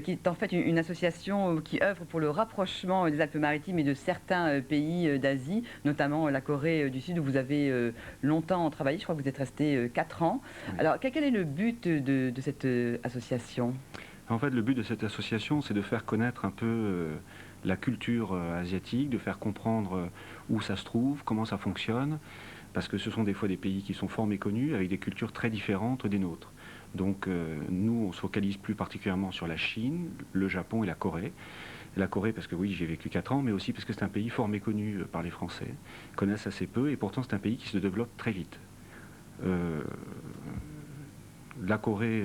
qui est en fait une association qui œuvre pour le rapprochement des Alpes-Maritimes et de certains pays d'Asie, notamment la Corée du Sud, où vous avez longtemps travaillé. Je crois que vous êtes resté 4 ans. Oui. Alors, quel est le but de cette association? En fait, le but de cette association, c'est de faire connaître un peu la culture asiatique, de faire comprendre où ça se trouve, comment ça fonctionne, parce que ce sont des fois des pays qui sont fort méconnus, avec des cultures très différentes des nôtres. Donc nous, on se focalise plus particulièrement sur la Chine, le Japon et la Corée. La Corée, parce que oui, j'ai vécu 4 ans, mais aussi parce que c'est un pays fort méconnu par les Français. Ils connaissent assez peu, et pourtant c'est un pays qui se développe très vite. La Corée,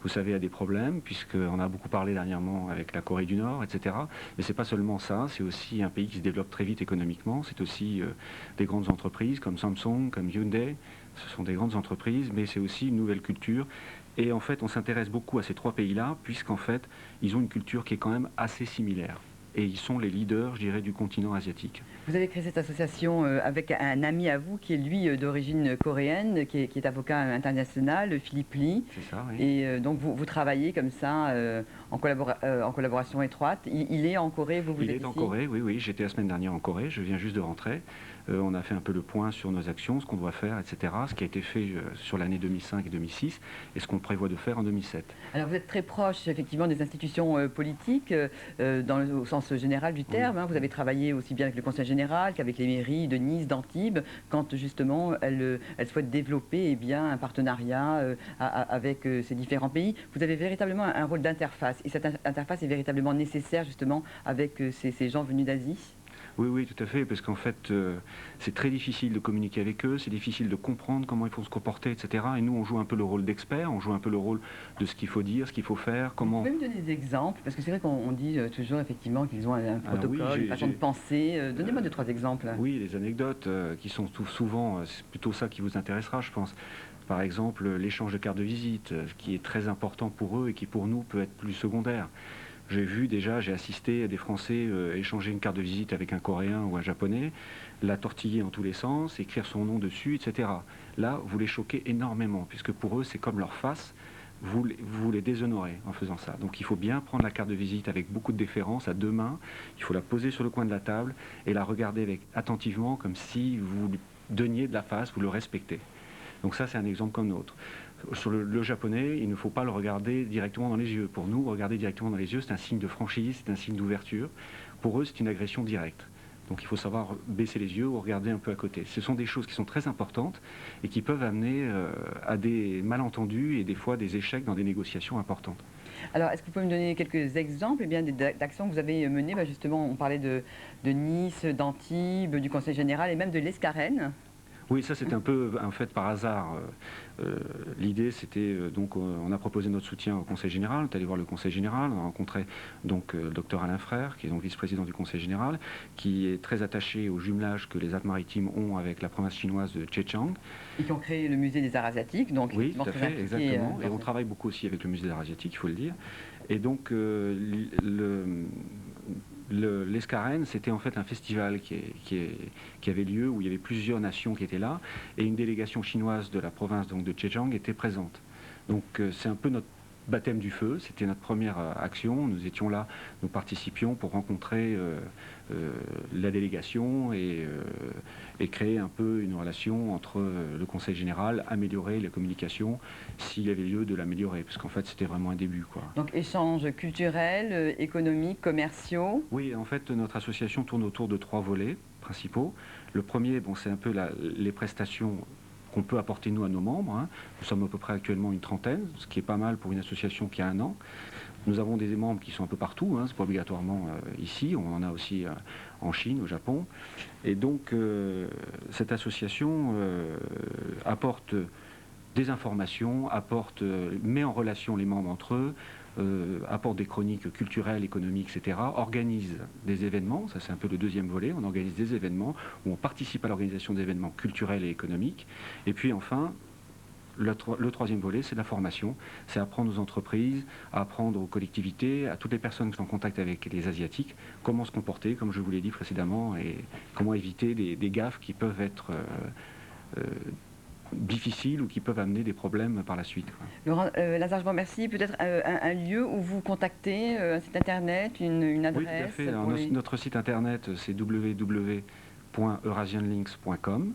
vous savez, a des problèmes, puisqu'on a beaucoup parlé dernièrement avec la Corée du Nord, etc. Mais c'est pas seulement ça, c'est aussi un pays qui se développe très vite économiquement. C'est aussi des grandes entreprises comme Samsung, comme Hyundai. Ce sont des grandes entreprises, mais c'est aussi une nouvelle culture. Et en fait, on s'intéresse beaucoup à ces 3 pays-là, puisqu'en fait, ils ont une culture qui est quand même assez similaire. Et ils sont les leaders, je dirais, du continent asiatique. Vous avez créé cette association avec un ami à vous qui est lui d'origine coréenne, qui est avocat international, Philippe Lee. C'est ça, oui. Et donc vous travaillez comme ça en collaboration étroite. Il est en Corée, vous Il êtes est en ici? Corée, oui, oui. J'étais la semaine dernière en Corée, je viens juste de rentrer. On a fait un peu le point sur nos actions, ce qu'on doit faire, etc. Ce qui a été fait sur l'année 2005 et 2006 et ce qu'on prévoit de faire en 2007. Alors vous êtes très proche effectivement des institutions politiques au sens général du terme. Oui. Hein. Vous avez travaillé aussi bien avec le Conseil général qu'avec les mairies de Nice, d'Antibes, quand justement elles souhaitent développer eh bien, un partenariat avec ces différents pays. Vous avez véritablement un rôle d'interface et cette interface est véritablement nécessaire justement avec ces gens venus d'Asie. Oui, oui, tout à fait, parce qu'en fait, c'est très difficile de communiquer avec eux, c'est difficile de comprendre comment il faut se comporter, etc. Et nous, on joue un peu le rôle d'expert, on joue un peu le rôle de ce qu'il faut dire, ce qu'il faut faire, Vous comment... pouvez me donner des exemples? Parce que c'est vrai qu'on dit toujours effectivement qu'ils ont un Alors oui, protocole, une façon de penser. Donnez-moi deux, trois exemples. oui, les anecdotes qui sont souvent, c'est plutôt ça qui vous intéressera, je pense. Par exemple, l'échange de cartes de visite, qui est très important pour eux et qui pour nous peut être plus secondaire. J'ai assisté à des Français échanger une carte de visite avec un Coréen ou un Japonais, la tortiller en tous les sens, écrire son nom dessus, etc. Là, vous les choquez énormément, puisque pour eux, c'est comme leur face, vous les déshonorez en faisant ça. Donc il faut bien prendre la carte de visite avec beaucoup de déférence, à 2 mains, il faut la poser sur le coin de la table et la regarder attentivement, comme si vous lui donniez de la face, vous le respectez. Donc ça, c'est un exemple comme l'autre. Sur le japonais, il ne faut pas le regarder directement dans les yeux. Pour nous, regarder directement dans les yeux, c'est un signe de franchise, c'est un signe d'ouverture. Pour eux, c'est une agression directe. Donc il faut savoir baisser les yeux ou regarder un peu à côté. Ce sont des choses qui sont très importantes et qui peuvent amener à des malentendus et des fois des échecs dans des négociations importantes. Alors, est-ce que vous pouvez me donner quelques exemples d'actions que vous avez menées? Justement, on parlait de Nice, d'Antibes, du Conseil général et même de l'Escarène. Oui, ça c'est un peu un fait par hasard. L'idée c'était donc on a proposé notre soutien au Conseil général, on est allé voir le Conseil général, on a rencontré donc le docteur Alain Frère, qui est donc vice-président du Conseil général, qui est très attaché au jumelage que les Alpes-Maritimes ont avec la province chinoise de Zhejiang. Et qui ont créé le musée des arts asiatiques, donc Oui, effectivement tout à très fait, impliqué. exactement. Et on travaille beaucoup aussi avec le musée des arts asiatiques, il faut le dire. Et donc l'Escarène, c'était en fait un festival qui avait lieu, où il y avait plusieurs nations qui étaient là, et une délégation chinoise de la province donc, de Zhejiang était présente. Donc c'est un peu notre baptême du feu, c'était notre première action, nous étions là, nous participions pour rencontrer la délégation et créer un peu une relation entre le Conseil général, améliorer les communications s'il y avait lieu de l'améliorer, parce qu'en fait c'était vraiment un début, quoi. Donc échanges culturels, économiques, commerciaux. Oui, en fait notre association tourne autour de 3 volets principaux. Le premier, bon, c'est un peu les prestations qu'on peut apporter nous à nos membres, hein. Nous sommes à peu près actuellement une trentaine, ce qui est pas mal pour une association qui a 1 an. Nous avons des membres qui sont un peu partout, hein, c'est pas obligatoirement ici, on en a aussi en Chine, au Japon. Et donc cette association apporte des informations, met en relation les membres entre eux, apporte des chroniques culturelles, économiques, etc., organise des événements, ça c'est un peu le deuxième volet, on organise des événements où on participe à l'organisation d'événements culturels et économiques. Et puis enfin, le 3e volet, c'est la formation. C'est apprendre aux entreprises, apprendre aux collectivités, à toutes les personnes qui sont en contact avec les Asiatiques, comment se comporter, comme je vous l'ai dit précédemment, et comment éviter des gaffes qui peuvent être difficiles ou qui peuvent amener des problèmes par la suite, quoi. Laurent Lazare, je vous remercie. Peut-être un lieu où vous contactez, un site internet, une Oui, tout à adresse fait. Alors, pour les... notre site internet, c'est www.eurasianlinks.com,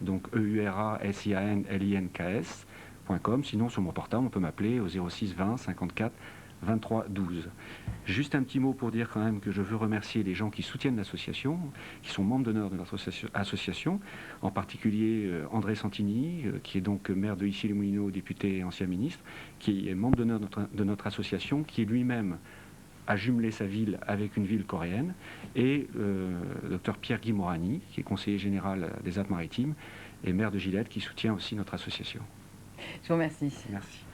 donc EURASIANLINKS.com. Sinon, sur mon portable, on peut m'appeler au 06 20 54 23 12. Juste un petit mot pour dire quand même que je veux remercier les gens qui soutiennent l'association, qui sont membres d'honneur de notre association, en particulier André Santini, qui est donc maire de Issy-les-Moulineaux, député et ancien ministre, qui est membre d'honneur de notre association, qui est lui-même a jumelé sa ville avec une ville coréenne, et le docteur Pierre-Guy Morani, qui est conseiller général des Alpes-Maritimes, et maire de Gillette, qui soutient aussi notre association. Je vous remercie. Merci.